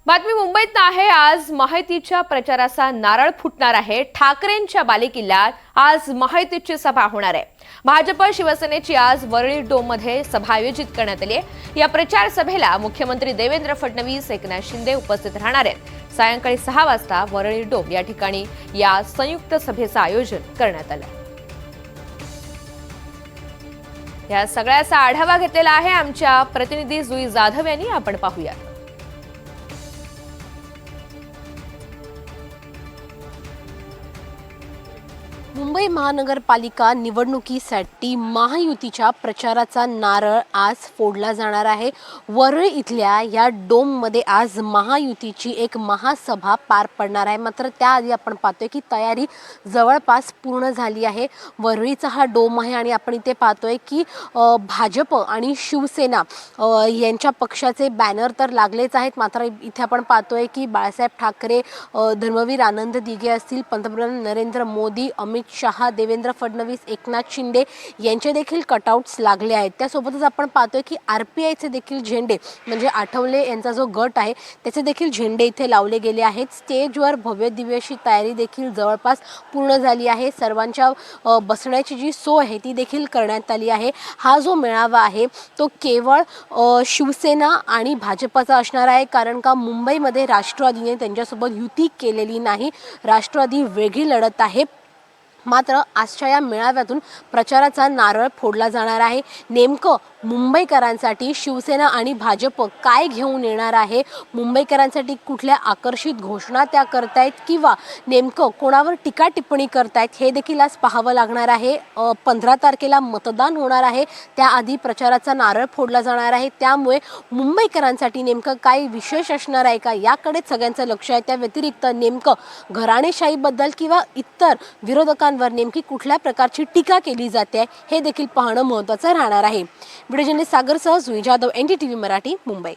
बातमी मुंबईत आहे। आज महायुतीच्या प्रचाराचा नारळ फुटणार आहे। ठाकरेंच्या बालेकिल्ल्यात आज महायुतीची सभा होणार आहे। भाजप शिवसेनेची आज वरळी डोममध्ये सभा आयोजित करण्यात आली आहे। या प्रचार सभेला मुख्यमंत्री देवेंद्र फडणवीस, एकनाथ शिंदे उपस्थित राहणार आहेत। सायंकाळी 6 वाजता वरळी डोम या ठिकाणी या संयुक्त सभेचं आयोजन करण्यात आलं। या सगळ्याचा आढावा घेतलेला आहे आमच्या प्रतिनिधी जुई जाधव यांनी। आपण पाहूया। मुंबई महानगरपालिका निवडणुकीसाठी महायुतीच्या प्रचाराचा नारळ आज फोडला जाणार आहे। वरळी इथल्या या डोममध्ये आज महायुतीची एक महासभा पार पडणार आहे। मात्र त्याआधी आपण पाहतोय की तयारी जवळपास पूर्ण झाली आहे। वरळीचा हा डोम आहे आणि आपण इथे पाहतोय की भाजप आणि शिवसेना यांच्या पक्षाचे बॅनर तर लागलेच आहेत। मात्र इथे आपण पाहतोय की बाळासाहेब ठाकरे, धर्मवीर आनंद दिघे असतील, पंतप्रधान नरेंद्र मोदी, अमित शहा, देवेंद्र फडणवीस, एकनाथ शिंदे यांचे देखील कटआउट्स लागले आहेत। त्यासोबतच आपण पाहतोय की आरपीआयचे देखील झेंडे म्हणजे आठवले यांचा जो गट आहे त्याचे देखील झेंडे इथे लावले गेले आहेत। स्टेजवर भव्य दिव्य अशी तयारी देखील जवळपास पूर्ण झाली आहे। सर्वांच्या बसण्याची जी सोय आहे ती देखील करण्यात आली आहे। हा जो मेळावा आहे तो केवळ शिवसेना आणि भाजपचा असणार आहे, कारण का मुंबईमध्ये राष्ट्रवादीने त्यांच्यासोबत युती केलेली नाही। राष्ट्रवादी वेगळी लढत आहे। मात्र आजच्या या मेळाव्यातून प्रचाराचा नारळ फोडला जाणार आहे। नेमकं मुंबईकरांसाठी शिवसेना आणि भाजप काय घेऊन येणार आहे, मुंबईकरांसाठी कुठल्या आकर्षित घोषणा त्या करतायत किंवा नेमकं कोणावर टीका टिप्पणी करतायत हे देखील आज पाहावं लागणार आहे। 15 तारखेला मतदान होणार आहे, त्याआधी प्रचाराचा नारळ फोडला जाणार आहे। त्यामुळे मुंबईकरांसाठी नेमकं काय विशेष असणार आहे का याकडे सगळ्यांचं लक्ष आहे। त्या व्यतिरिक्त नेमकं घराणेशाहीबद्दल किंवा इतर विरोधकांवर नेमकी कुठल्या प्रकारची टीका केली जाते हे देखील पाहणं महत्त्वाचं राहणार आहे। व्हिडिओ जर्नलिस्ट सागरसह जुई जाधव, NDTV मराठी, मुंबई।